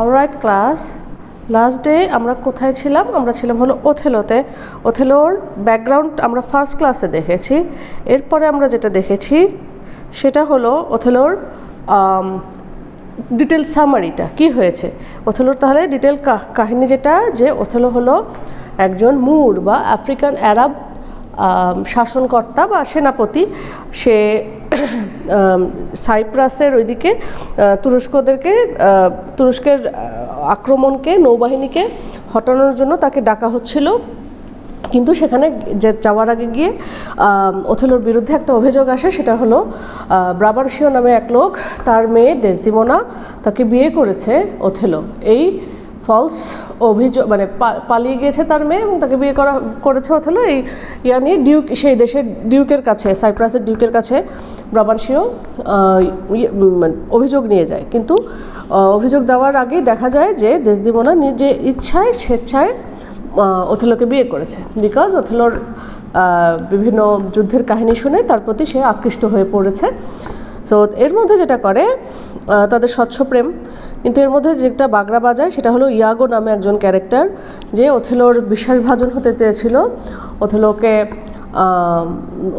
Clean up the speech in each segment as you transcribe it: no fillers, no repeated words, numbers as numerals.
Alright class, last day আমরা কোথায় ছিলাম? আমরা ছিলাম হলো ওথেলোতে। ওথেলোর ব্যাকগ্রাউন্ড আমরা ফার্স্ট ক্লাসে দেখেছি। এরপরে আমরা যেটা দেখেছি সেটা হলো ওথেলোর ডিটেল সামারিটা কি হয়েছে ওথেলোর। তাহলে ডিটেল কাহিনী যেটা, যে ওথেলো হলো একজন মুর বা আফ্রিকান আরব শাসনকর্তা বা সেনাপতি। সে সাইপ্রাসের ওইদিকে তুরস্কের আক্রমণকে, নৌবাহিনীকে হটানোর জন্য তাকে ডাকা হচ্ছিল। কিন্তু সেখানে যাওয়ার আগে গিয়ে ওথেলোর বিরুদ্ধে একটা অভিযোগ আসে, সেটা হলো ব্রাবানশীয় নামে এক লোক, তার মেয়ে দেসদিমোনা, তাকে বিয়ে করেছে ওথেলো। এই ফলস অভিযোগ, মানে পালিয়ে গিয়েছে তার মেয়ে এবং তাকে বিয়ে করেছে ওথেলো। এই ইয়া নিয়ে সেই দেশের ডিউকের কাছে, সাইপ্রাসের ডিউকের কাছে ব্রাবানশীয় অভিযোগ নিয়ে যায়। কিন্তু অভিযোগ দেওয়ার আগে দেখা যায় যে দেসদিমোনা নিজে স্বেচ্ছায় ওথেলোকে বিয়ে করেছে, বিকজ ওথেলোর বিভিন্ন যুদ্ধের কাহিনী শুনে তার প্রতি সে আকৃষ্ট হয়ে পড়েছে। সো এর মধ্যে যেটা করে তাদের স্বচ্ছ প্রেম, কিন্তু এর মধ্যে যেটা বাগড়া বাজায় সেটা হলো ইয়াগো নামে একজন ক্যারেক্টার, যে ওথেলোর বিশ্বাসভাজন হতে চেয়েছিল।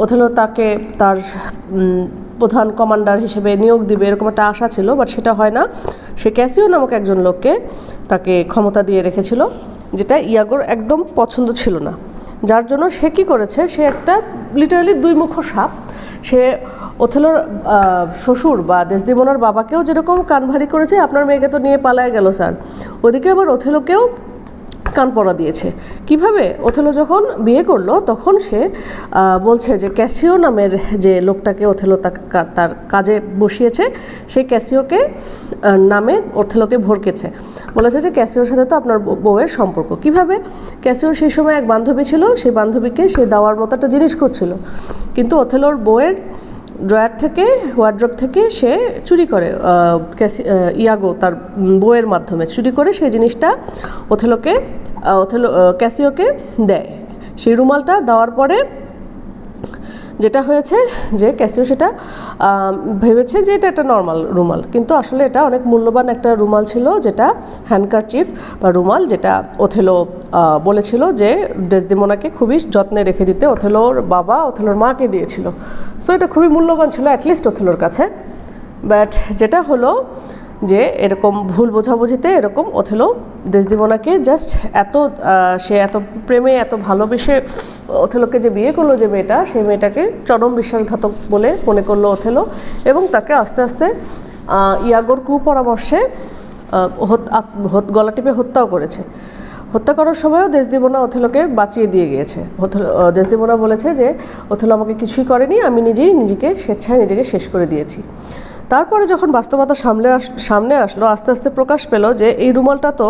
ওথেলো তাকে তার প্রধান কমান্ডার হিসেবে নিয়োগ দিবে, এরকম একটা আশা ছিল, বাট সেটা হয় না। সে ক্যাসিও নামক একজন লোককে তাকে ক্ষমতা দিয়ে রেখেছিল, যেটা ইয়াগোর একদম পছন্দ ছিল না। যার জন্য সে কী করেছে, সে একটা লিটারালি দুই মুখ সাপ। সে ওথেলোর শ্বশুর বা দেসদিমোনার বাবাকেও যেরকম কান ভারী করেছে, আপনার মেয়েকে তো নিয়ে পালায় গেল স্যার, ওদিকে আবার ওথেলোকেও কান পড়া দিয়েছে। কিভাবে? ওথেলো যখন বিয়ে করলো তখন সে বলছে যে ক্যাসিও নামের যে লোকটাকে ওথেলো তার কাজে বসিয়েছে, সেই ক্যাসিওকে নামে ওথেলোকে ভড়কেছে। বলেছে যে ক্যাসিওর সাথে তো আপনার বউয়ের সম্পর্ক। কিভাবে? ক্যাসিওর সেই সময় এক বান্ধবী ছিল, সেই বান্ধবীকে সে দেওয়ার মতো একটা জিনিস খুঁজছিল, কিন্তু ওথেলোর বউয়ের ড্রয়ার থেকে, ওয়ার্ড্রপ থেকে সে চুরি করে, ইয়াগো তার বইয়ের মাধ্যমে চুরি করে সেই জিনিসটা ওথেলো ক্যাসিওকে দেয়। সেই রুমালটা দেওয়ার পরে যেটা হয়েছে যে ক্যাসিও সেটা ভেবেছে যে এটা একটা নর্মাল রুমাল, কিন্তু আসলে এটা অনেক মূল্যবান একটা রুমাল ছিল, যেটা হ্যান্ডকারচিফ বা রুমাল, যেটা ওথেলো বলেছিল যে দেসদিমোনাকে খুবই যত্নে রেখে দিতে। ওথেলোর বাবা ওথেলোর মাকে দিয়েছিল। সো এটা খুবই মূল্যবান ছিল অ্যাটলিস্ট ওথেলোর কাছে। বাট যেটা হলো যে এরকম ভুল বোঝাবুঝিতে এরকম ওথেলো দেসদিমোনাকে জাস্ট সে এত প্রেমে, এত ভালোবেসে ওথেলোকে যে বিয়ে করলো, যে মেয়েটা, সেই মেয়েটাকে চরম বিশ্বাসঘাতক বলে মনে করলো ওথেলো, এবং তাকে আস্তে আস্তে ইয়াগোর কুপরামর্শে গলা টিপে হত্যাও করেছে। হত্যা করার সময়ও দেসদিমোনা ওথেলোকে বাঁচিয়ে দিয়ে গিয়েছে। দেসদিমোনা বলেছে যে ওথেলো আমাকে কিছুই করেনি, আমি স্বেচ্ছায় নিজেকে শেষ করে দিয়েছি। তারপরে যখন বাস্তবতা সামনে আসলো, আস্তে আস্তে প্রকাশ পেল যে এই রুমালটা তো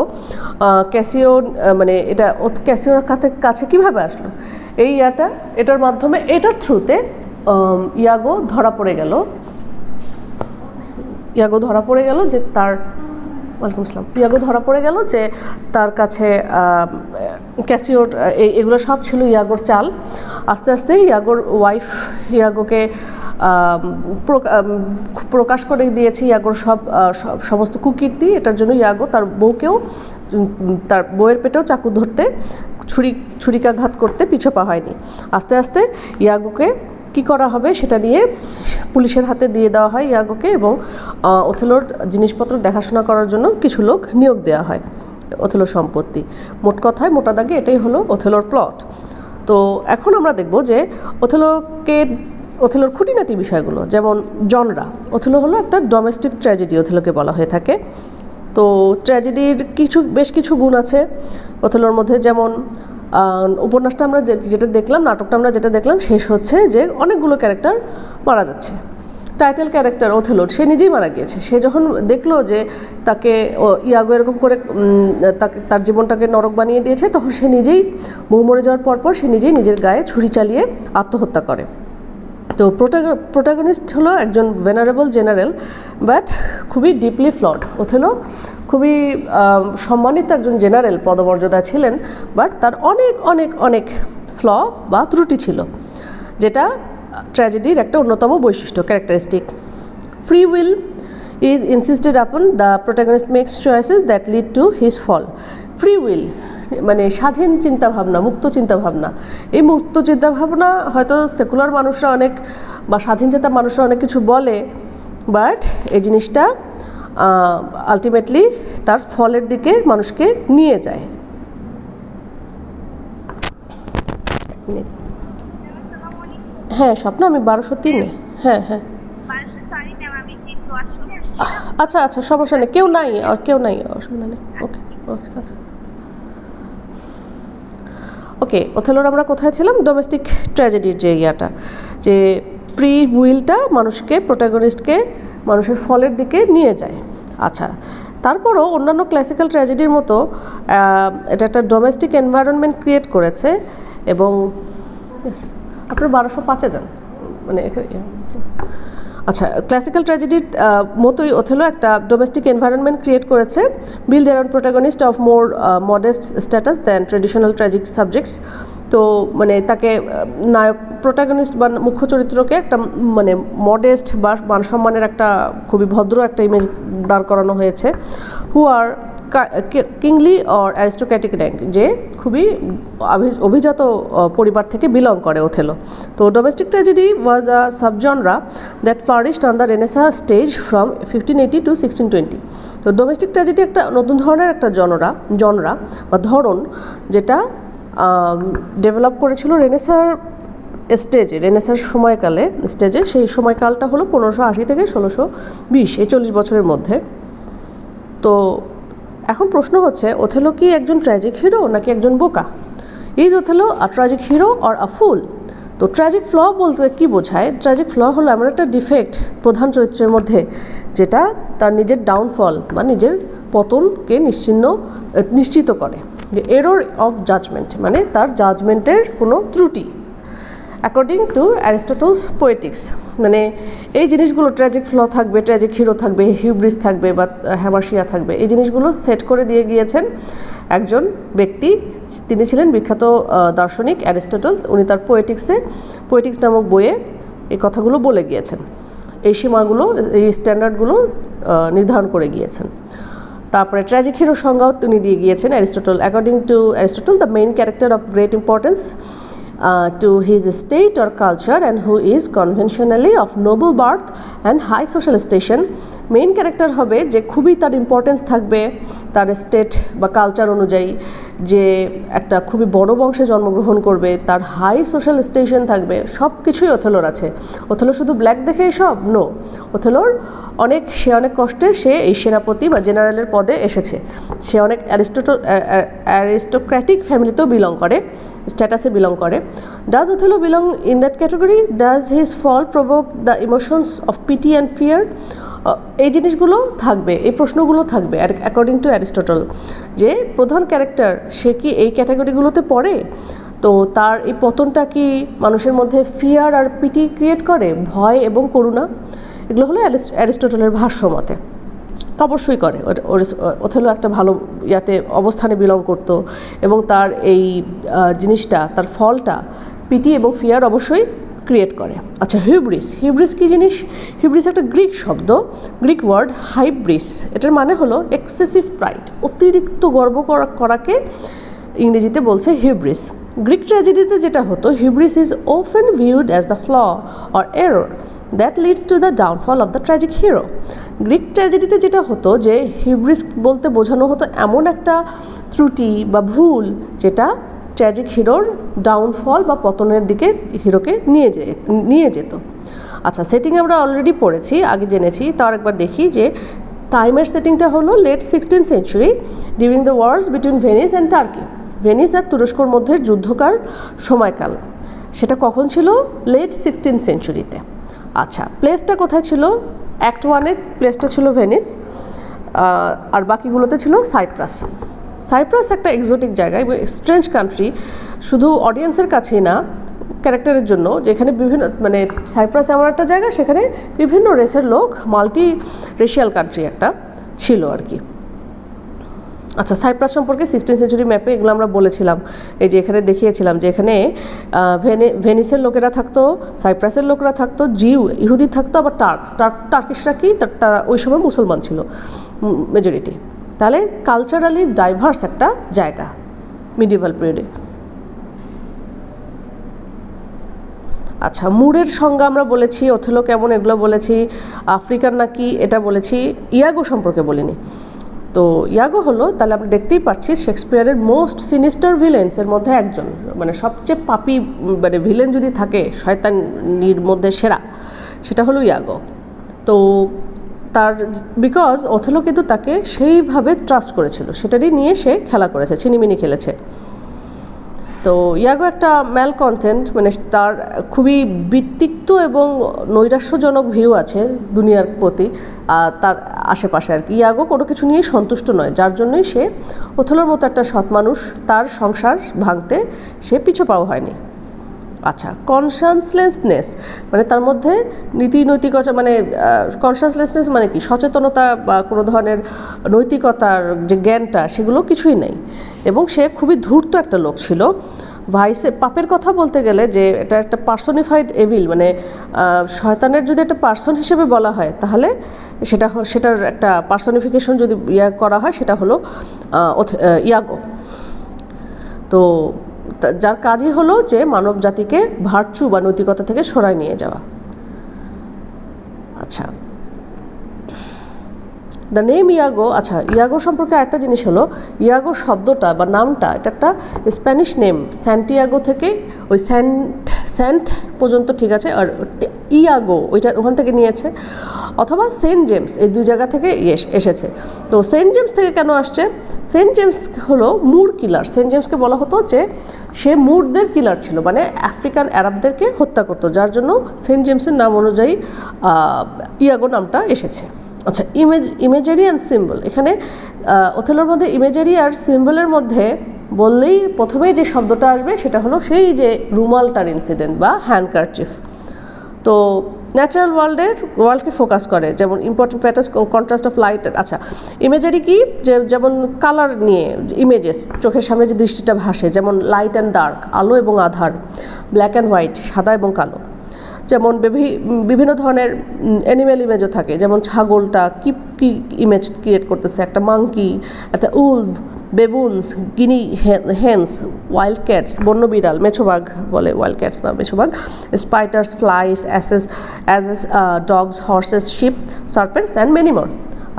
ক্যাসিও, মানে এটা ক্যাসিওর কাছে কিভাবে আসলো। এটার মাধ্যমে, এটার থ্রুতে ইয়াগো ধরা পড়ে গেল যে তার ইয়াগো ধরা পড়ে গেল যে তার কাছে ক্যাসিওর এগুলো সব ছিল ইয়াগোর চাল। আস্তে আস্তে ইয়াগোর ওয়াইফ ইয়াগোকে প্রকাশ করে দিয়েছে ইয়াগোর সমস্ত কুকীর্তি। এটার জন্য ইয়াগো তার বউকেও, তার বউয়ের পেটেও চাকু ধরতে, ছুরিকাঘাত করতে পিছপা হয়নি। আস্তে আস্তে ইয়াগোকে কি করা হবে সেটা নিয়ে পুলিশের হাতে দিয়ে দেওয়া হয় ইয়াগোকে, এবং ওথেলোর জিনিসপত্র দেখাশোনা করার জন্য কিছু লোক নিয়োগ দেওয়া হয়, ওথেলোর সম্পত্তি। মোট কথায়, মোটা দাগে এটাই হলো ওথেলোর প্লট। তো এখন আমরা দেখব যে ওথেলোর খুঁটিনাটি বিষয়গুলো, যেমন জনরা। ওথেলো হলো একটা ডোমেস্টিক ট্র্যাজেডি, ওথেলোকে বলা হয়ে থাকে। তো ট্র্যাজেডির বেশ কিছু গুণ আছে ওথেলোর মধ্যে। যেমন উপন্যাসটা আমরা যেটা দেখলাম, নাটকটা আমরা যেটা দেখলাম, শেষ হচ্ছে যে অনেকগুলো ক্যারেক্টার মারা যাচ্ছে। টাইটেল ক্যারেক্টার ওথেলোর, সে নিজেই মারা গিয়েছে। সে যখন দেখলো যে তাকে ইয়াগো এরকম করে তার জীবনটাকে নরক বানিয়ে দিয়েছে, তখন সে নিজেই, বউ মরে যাওয়ার পর সে নিজেই নিজের গায়ে ছুরি চালিয়ে আত্মহত্যা করে। তো প্রোটাগনিস্ট হলো একজন ভেনারেবল জেনারেল, বাট খুবই ডিপলি ফ্লড। ওথেলো খুবই সম্মানিত একজন জেনারেল পদমর্যাদা ছিলেন, বাট তার অনেক অনেক অনেক ফ্ল বা ত্রুটি ছিল, যেটা ট্র্যাজেডির একটা অন্যতম বৈশিষ্ট্য, characteristic. Free will, is insisted upon, the protagonist makes choices that lead to his fall. Free will মানে স্বাধীন চিন্তাভাবনা, মুক্ত চিন্তাভাবনা। এই মুক্ত চিন্তাভাবনা হয়তো সেকুলার মানুষরা অনেক বা স্বাধীন চেতা মানুষরা অনেক কিছু বলে, বাট এই জিনিসটা আলটিমেটলি তার ফলের দিকে মানুষকে নিয়ে যায়। হ্যাঁ স্বপ্ন, আমি 1203। হ্যাঁ হ্যাঁ আচ্ছা আচ্ছা, সমস্যা নেই, কেউ নাই, আর কেউ নাই, অসুবিধা নেই। ওকে আচ্ছা ওকে, ওথেলোর আমরা কোথায় ছিলাম? ডোমেস্টিক ট্র্যাজেডির যে ইয়াটা, যে ফ্রি উইলটা মানুষকে, প্রোটাগনিস্টকে মানুষের ফলের দিকে নিয়ে যায়। আচ্ছা, তারপরও অন্যান্য ক্লাসিক্যাল ট্র্যাজেডির মতো এটা একটা ডোমেস্টিক এনভায়রনমেন্ট ক্রিয়েট করেছে। এবং আপনার 1205-এ যান, মানে আচ্ছা, ক্লাসিক্যাল ট্র্যাজেডির মতোই ওথেলো একটা ডোমেস্টিক এনভায়রনমেন্ট ক্রিয়েট করেছে, build around protagonist of more modest status than traditional tragic subjects. তো মানে তাকে নায়ক, প্রোটাগনিস্ট বা মুখ্য চরিত্রকে একটা মানে মডেস্ট বা মানসম্মানের একটা খুবই ভদ্র একটা ইমেজ দাঁড় করানো হয়েছে। হু আর কিংলি অর অ্যারিস্টোক্র্যাটিক র্যাঙ্ক, যে খুবই অভিজাত পরিবার থেকে বিলং করে ওথেলো। তো domestic tragedy was a subgenre that flourished on the Renaissance stage from 1580 to 1620। তো ডোমেস্টিক ট্র্যাজেডি একটা নতুন ধরনের একটা জনরা বা ধরন, যেটা ডেভেলপ করেছিল রেনেসাঁর স্টেজে, রেনেসাঁর সময়কালে স্টেজে। সেই সময়কালটা হলো 1580 থেকে 1620, এই 40 বছরের মধ্যে। তো এখন প্রশ্ন হচ্ছে, ওথেলো কি একজন ট্র্যাজিক হিরো নাকি একজন বোকা? Is Othello a tragic hero or a fool? তো ট্র্যাজিক ফ্ল বলতে কি বোঝায়? ট্র্যাজিক ফ্ল হলো এমন একটা ডিফেক্ট প্রধান চরিত্রের মধ্যে, যেটা তার নিজের ডাউনফল বা নিজের পতনকে নিশ্চিত করে। যে এরর অফ জাজমেন্ট, মানে তার জাজমেন্টের কোনো ত্রুটি। অ্যাকর্ডিং টু অ্যারিস্টটলস পোয়েটিক্স, মানে এই জিনিসগুলো, ট্র্যাজিক ফ্ল থাকবে, ট্র্যাজিক হিরো থাকবে, হিউব্রিস থাকবে বা হ্যামার্শিয়া থাকবে, এই জিনিসগুলো সেট করে দিয়ে গিয়েছেন একজন ব্যক্তি। তিনি ছিলেন বিখ্যাত দার্শনিক অ্যারিস্টটল। উনি তার পোয়েটিক্স নামক বইয়ে এই কথাগুলো বলে গিয়েছেন, এই সীমাগুলো, এই স্ট্যান্ডার্ডগুলো নির্ধারণ করে গিয়েছেন। তারপরে ট্র্যাজিক হিরো সংজ্ঞাও তিনি দিয়ে গিয়েছেন Aristotle. According to Aristotle, the main character of great importance to his state or culture and who is conventionally of noble birth and high social station. Main character হবে যে খুবই তার ইম্পর্টেন্স থাকবে তার state বা কালচার অনুযায়ী, যে একটা খুবই বড় বংশে জন্মগ্রহণ করবে, তার হাই সোশ্যাল স্টেশন থাকবে, সব কিছুই ওথেলোর আছে। ওথেলো শুধু ব্ল্যাক দেখে সব নো, ওথেলোর সে অনেক কষ্টে সে এই সেনাপতি বা জেনারেলের পদে এসেছে। সে অনেক অ্যারিস্টোক্র্যাটিক ফ্যামিলিতেও বিলং করে, স্ট্যাটাসে বিলং করে। Does Othello belong in that category? Does his fall provoke the emotions of pity and fear? এই জিনিসগুলো থাকবে, এই প্রশ্নগুলো থাকবে অ্যাকর্ডিং টু অ্যারিস্টটল, যে প্রধান ক্যারেক্টার সে কি এই ক্যাটাগরিগুলোতে পড়ে? তো তার এই পতনটা কি মানুষের মধ্যে ফিয়ার আর পিটি ক্রিয়েট করে, ভয় এবং করুণা? এগুলো হলো অ্যারিস্টটলের ভাষ্যমতে। অবশ্যই করে। ওথেলো একটা ভালো অবস্থানে বিলং করত, এবং তার এই জিনিসটা, তার ফলটা পিটি এবং ফিয়ার অবশ্যই ক্রিয়েট করে। আচ্ছা, হিউব্রিস কী জিনিস? হিউব্রিস একটা গ্রিক শব্দ, গ্রিক ওয়ার্ড হাইব্রিস। এটার মানে হলো এক্সেসিভ প্রাইড, অতিরিক্ত গর্ব করাকে ইংরেজিতে বলছে হিউব্রিস। গ্রিক ট্র্যাজেডিতে যেটা হতো, hubris is often viewed as the flaw or error that leads to the downfall of the tragic hero. Greek ট্র্যাজেডিতে যেটা হতো, যে হিউব্রিস বলতে বোঝানো হতো এমন একটা ত্রুটি বা ভুল, যেটা ট্র্যাজিক হিরোর ডাউনফল বা পতনের দিকে হিরোকে নিয়ে যেত। আচ্ছা, সেটিং আমরা অলরেডি পড়েছি, আগে জেনেছি, তার একবার দেখি যে টাইমের সেটিংটা হলো late 16th century during the wars between Venice and Turkey. Venice আর তুরস্কর মধ্যে যুদ্ধকার সময়কাল, সেটা কখন ছিল? লেট 16th century-তে। আচ্ছা, প্লেসটা কোথায় ছিল? অ্যাক্ট 1-এর প্লেসটা ছিল ভেনিস, আর বাকিগুলোতে ছিল সাইপ্রাস। সাইপ্রাস একটা এক্সোটিক জায়গা এবং স্ট্রেঞ্জ কান্ট্রি, শুধু অডিয়েন্সের কাছেই না, ক্যারেক্টারের জন্য, যেখানে বিভিন্ন, মানে সাইপ্রাস এমন একটা জায়গা সেখানে বিভিন্ন রেসের লোক, মাল্টি রেশিয়াল কান্ট্রি একটা ছিল আর কি। আচ্ছা, সাইপ্রাস সম্পর্কে 16th সেঞ্চুরি ম্যাপে এগুলো আমরা বলেছিলাম, এই যে এখানে দেখিয়েছিলাম যে এখানে ভেনিসের লোকেরা থাকতো, সাইপ্রাসের লোকেরা থাকতো, ইহুদি থাকতো, আবার টার্কিশরা কি ওই সময় মুসলমান ছিল মেজরিটি। তাহলে কালচারালি ডাইভার্স একটা জায়গা মিডিভাল পিরিয়ডে। আচ্ছা, মুরের সংজ্ঞা আমরা বলেছি, ওথেলো কেমন এগুলো বলেছি, আফ্রিকান নাকি এটা বলেছি, ইয়াগো সম্পর্কে বলিনি। তো ইয়াগো হলো, তাহলে আমরা দেখতেই পাচ্ছি শেক্সপিয়ারের মোস্ট সিনিস্টার ভিলেন্সের মধ্যে একজন, মানে সবচেয়ে পাপি মানে ভিলেন যদি থাকে শয়তানির মধ্যে সেরা, সেটা হলো ইয়াগো। তো তার বিকজ ওথেলো কিন্তু তাকে সেইভাবে ট্রাস্ট করেছিল, সেটারই নিয়ে সে খেলা করেছে, ছিনিমিনি খেলেছে। তো ইয়াগো একটা ম্যাল কন্টেন্ট, মানে তার খুবই বিতিক্ত এবং নৈরাশ্যজনক ভিউ আছে দুনিয়ার প্রতি, তার আশেপাশে আর কি। ইয়াগো কোনো কিছু নিয়েই সন্তুষ্ট নয়, যার জন্যই সে ওথেলোর মতো একটা সৎ মানুষ, তার সংসার ভাঙতে সে পিছু পাওয়া হয়নি। আচ্ছা, কনসাসলেসনেস মানে তার মধ্যে নৈতিকতা, মানে কনসাসলেসনেস মানে কি, সচেতনতা বা কোনো ধরনের নৈতিকতার যে জ্ঞানটা সেগুলো কিছুই নেই, এবং সে খুবই ধূর্ত একটা লোক ছিল। পাপের কথা বলতে গেলে যে এটা একটা পার্সনিফাইড এভিল, মানে শয়তানের যদি একটা পার্সন হিসেবে বলা হয় তাহলে সেটার একটা পার্সনিফিকেশন যদি করা হয় সেটা হলো ইয়াগো। তো যার কাজই হলো যে মানব জাতিকে ভার্চু বা নৈতিকতা থেকে সরায় নিয়ে যাওয়া। আচ্ছা, দ্য নেম ইয়াগো। আচ্ছা, ইয়াগো সম্পর্কে একটা জিনিস হলো, ইয়াগো শব্দটা বা নামটা এটা একটা স্প্যানিশ নেম, স্যান্টিয়াগো থেকে ওই সেন্ট পর্যন্ত, ঠিক আছে, আর ইয়াগো ওইটা ওখান থেকে নিয়েছে, অথবা সেন্ট জেমস, এই দুই জায়গা থেকে এসেছে। তো সেন্ট জেমস থেকে কেন আসছে? সেন্ট জেমস হলো মুর কিলার। সেন্ট জেমসকে বলা হতো যে সে মুরদের কিলার ছিল, মানে আফ্রিকান আরবদেরকে হত্যা করতো, যার জন্য সেন্ট জেমসের নাম অনুযায়ী ইয়াগো নামটা এসেছে। আচ্ছা, ইমেজারি অ্যান্ড সিম্বল। এখানে ওথেলোর মধ্যে ইমেজারি আর সিম্বলের মধ্যে বললেই প্রথমেই যে শব্দটা আসবে সেটা হলো সেই যে রুমালটার ইনসিডেন্ট বা হ্যান্ডকারচিফ। তো ন্যাচারাল ওয়ার্ল্ডকে ফোকাস করে, যেমন ইম্পর্টেন্ট প্যাটার্স, কন্ট্রাস্ট অফ লাইট। আচ্ছা, ইমেজারি কি, যেমন কালার নিয়ে ইমেজেস, চোখের সামনে যে দৃষ্টিটা ভাসে, যেমন লাইট অ্যান্ড ডার্ক, আলো এবং আধার, ব্ল্যাক অ্যান্ড হোয়াইট, সাদা এবং কালো। যেমন বিভিন্ন ধরনের অ্যানিম্যাল ইমেজও থাকে, যেমন ছাগলটা কি ইমেজ ক্রিয়েট করতেছে, একটা মাংকি, একটা wolf, baboons, guinea hens, wild cats, বন্য বিড়াল, মেছোবাঘ বলে, ওয়াইল্ড ক্যাটস বা মেছোবাঘ, spiders, flies, asses, dogs, horses, sheep, serpents and many more.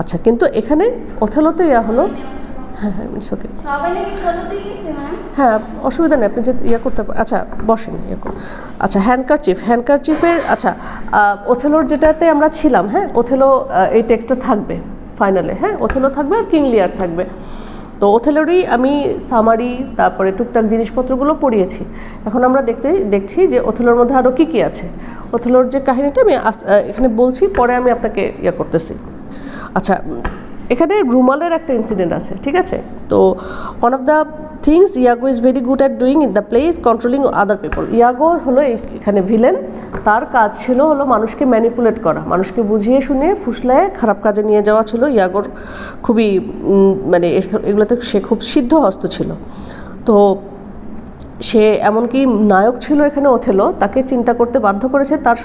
আচ্ছা, কিন্তু এখানে ওথেলোতে হলো, হ্যাঁ ইটস ওকে, হ্যাঁ অসুবিধা নেই, আপনি যে করতে পারেন। আচ্ছা, বসেন করুন। আচ্ছা, হ্যান্ডকারচিফের, আচ্ছা ওথেলোর যেটাতে আমরা ছিলাম, হ্যাঁ ওথেলো এই টেক্সটটা থাকবে ফাইনালে, হ্যাঁ ওথেলো থাকবে আর কিং লিয়ার থাকবে। তো ওথেলোরই আমি সামারি, তারপরে টুকটাক জিনিসপত্রগুলো পড়িয়েছি। এখন আমরা দেখছি যে ওথেলোর মধ্যে আরও কী আছে। ওথেলোর যে কাহিনীটা আমি এখানে বলছি, পরে আমি আপনাকে করতেছি। আচ্ছা, এখানে রুমালের একটা ইনসিডেন্ট আছে, ঠিক আছে। তো one of the things Iago is very good at doing in the place controlling other people. Iago হলো এখানে ভিলেন, তার কাজ ছিল হলো মানুষকে ম্যানিপুলেট করা, মানুষকে বুঝিয়ে শুনিয়ে ফুসলায় খারাপ কাজে নিয়ে যাওয়া ছিল ইয়াগোর খুবই, মানে এগুলোতে সে খুব সিদ্ধহস্ত ছিল। তো সে এমনকি নায়ক ছিল এখানে ওথেলো, তাকে চিন্তা করতে বাধ্য করেছে তার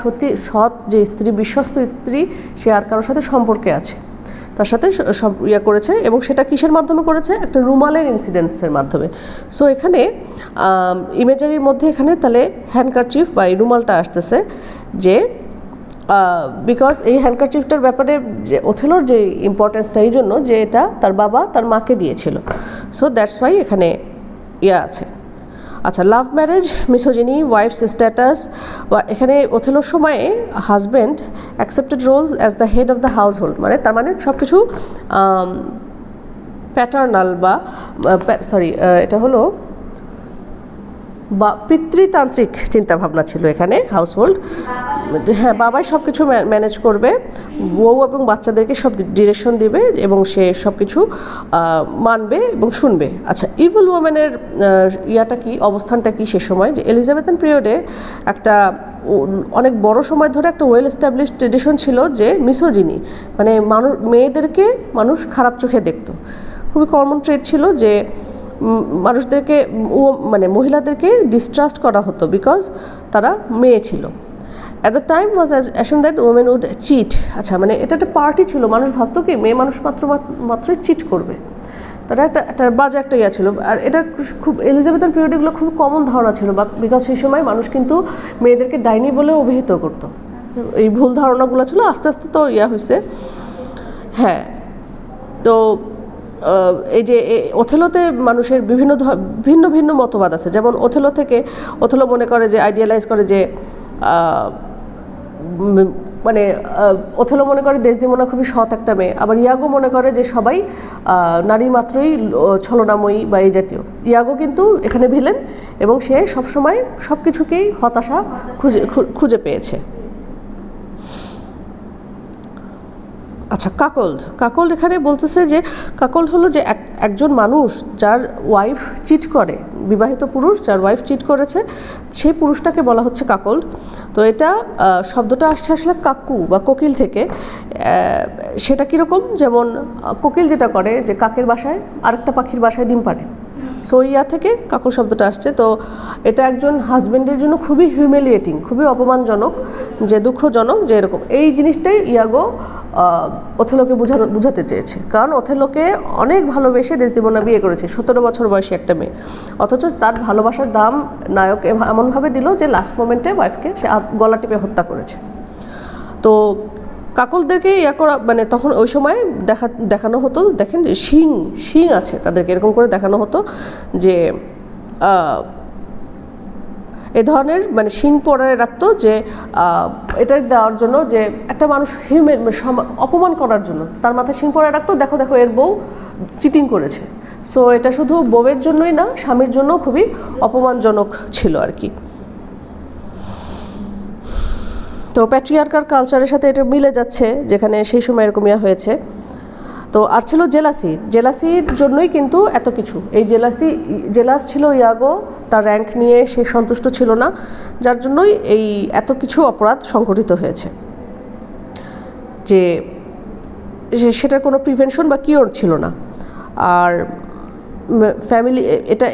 সৎ যে স্ত্রী, বিশ্বস্ত স্ত্রী, সে আর কারোর সাথে সম্পর্কে আছে, তার সাথে করেছে, এবং সেটা কিসের মাধ্যমে করেছে, একটা রুমালের ইনসিডেন্টসের মাধ্যমে। সো এখানে ইমেজারির মধ্যে এখানে তাহলে হ্যান্ডকারচিফ বা এই রুমালটা আসতেছে, যে বিকজ এই হ্যান্ডকারচিফটার ব্যাপারে যে ওথেলোর যে ইম্পর্টেন্সটা এই জন্য যে এটা তার বাবা তার মাকে দিয়েছিল। সো দ্যাটস ওয়াই এখানে আছে। আচ্ছা, love marriage, misogyny, wife's status. এখানে ওথেলোর সময়ে husband accepted roles as the head of the household, মানে তার মানে সব কিছু প্যাটার্নাল বা এটা হলো বা পিতৃতান্ত্রিক চিন্তাভাবনা ছিল এখানে হাউস হোল্ড। হ্যাঁ, বাবাই সব কিছু ম্যানেজ করবে, বউ এবং বাচ্চাদেরকে সব ডিরেকশন দিবে, এবং সে সব কিছু মানবে এবং শুনবে। আচ্ছা, ইভিল ওম্যানের কি, অবস্থানটা কি সে সময়, যে এলিজাবেথান পিরিয়ডে একটা অনেক বড় সময় ধরে একটা ওয়েল এস্টাবলিশড ট্রেডিশন ছিল যে মিসোজিনি, মানে মেয়েদেরকে মানুষ খারাপ চোখে দেখতো, খুবই কমন ট্রেট ছিল যে মানুষদেরকে মানে মহিলাদেরকে ডিস্ট্রাস্ট করা হতো বিকজ তারা মেয়ে ছিল। At the time was assume that women would cheat. আচ্ছা, মানে এটা একটা পার্টি ছিল, মানুষ ভাবতো কি মেয়ে মানুষ মাত্রই চিট করবে, তারা একটা বাজে একটা ইয়া ছিল। আর এটা খুব এলিজাবেথান পিরিয়ড এগুলো খুব কমন ধারণা ছিল, বা বিকজ সেই সময় মানুষ কিন্তু মেয়েদেরকে ডাইনি বলে অভিহিত করতো। এই ভুল ধারণাগুলো ছিল, আস্তে আস্তে তো ইয়া হয়েছে। হ্যাঁ, তো এই যে ওথেলোতে মানুষের ভিন্ন ভিন্ন মতবাদ আছে। যেমন ওথেলো মনে করে যে আইডিয়ালাইজ করে যে মানে ওথেলো মনে করে ডেসডিমোনা খুবই সৎ একটা মেয়ে, আবার ইয়াগো মনে করে যে সবাই নারী মাত্রই ছলনাময়ী বা এই জাতীয়। ইয়াগো কিন্তু এখানে ভিলেন এবং সে সবসময় সব কিছুকেই হতাশা খুঁজে পেয়েছে। আচ্ছা, কাকল্ড এখানে বলতেছে যে কাকল্ড হলো যে একজন মানুষ যার ওয়াইফ চিট করে, বিবাহিত পুরুষ যার ওয়াইফ চিট করেছে, সেই পুরুষটাকে বলা হচ্ছে কাকল্ড। তো এটা শব্দটা আসছে আসলে কাকু বা কোকিল থেকে। সেটা কীরকম, যেমন কোকিল যেটা করে যে কাকের বাসায় আরেকটা পাখির বাসায় ডিম পাড়ে, সো ইয়া থেকে কাকল শব্দটা আসছে। তো এটা একজন হাজব্যান্ডের জন্য খুবই হিউমিলিয়েটিং, খুবই অপমানজনক, যে দুঃখজনক, যে এরকম এই জিনিসটাই ইয়াগো ওথেলোকে বুঝাতে চেয়েছে। কারণ ওথেলোকে অনেক ভালোবেসে ডেসডিমোনা বিয়ে করেছে, 17 বছর বয়সী একটা মেয়ে, অথচ তার ভালোবাসার দাম নায়ক এমনভাবে দিল যে লাস্ট মোমেন্টে ওয়াইফকে সে গলা টিপে হত্যা করেছে। তো কাকলদেরকে ইয়া করা, মানে তখন ওই সময় দেখানো হতো, দেখেন শিং আছে তাদেরকে, এরকম করে দেখানো হতো যে এ ধরনের মানে শিং পরায় রাখতো, যে এটা দেওয়ার জন্য যে একটা মানুষ অপমান করার জন্য তার মাথায় শিং পরায় রাখতো, দেখো দেখো এর বউ চিটিং করেছে। সো এটা শুধু বউয়ের জন্যই না, স্বামীর জন্য খুবই অপমানজনক ছিল আর কি। তো প্যাট্রিয়ার্কাল কালচারের সাথে এটা মিলে যাচ্ছে, যেখানে সেই সময় এরকম ইয়া হয়েছে। তো আর ছিল জেলাসির জন্যই কিন্তু এত কিছু। এই জেলাস ছিল ইয়াগো, তার র্যাঙ্ক নিয়ে সে সন্তুষ্ট ছিল না, যার জন্যই এই এত কিছু অপরাধ সংঘটিত হয়েছে, যে সেটার কোনো প্রিভেনশন বা কিওর ছিল না। আর family,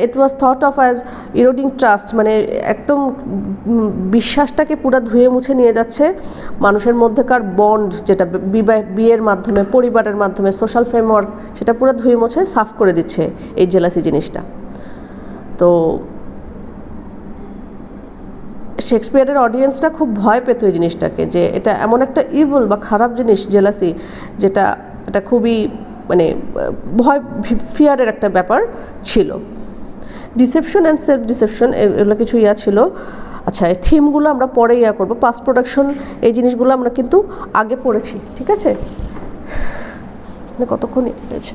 it was thought of as eroding trust, মানে একদম বিশ্বাসটাকে পুরো ধুয়ে মুছে নিয়ে যাচ্ছে। মানুষের মধ্যেকার বন্ড, যেটা বিয়ের মাধ্যমে, পরিবারের মাধ্যমে, সোশ্যাল ফ্রেমওয়ার্ক, সেটা পুরো ধুয়ে মুছে সাফ করে দিচ্ছে এই জেলাসি জিনিসটা। তো শেক্সপিয়ারের অডিয়েন্সটা খুব ভয় পেত এই জিনিসটাকে, যে এটা এমন একটা ইভিল বা খারাপ জিনিস জেলাসি, এটা খুবই মানে ফিয়ারের একটা ব্যাপার ছিল। ডিসেপশন অ্যান্ড সেলফ ডিসেপশন, এগুলো কিছু ইয়া ছিল। আচ্ছা, এই থিমগুলো আমরা পরে ইয়া করবো। পাস্ট প্রোডাকশন, এই জিনিসগুলো আমরা কিন্তু আগে পড়েছি, ঠিক আছে? কতক্ষণ হয়েছে?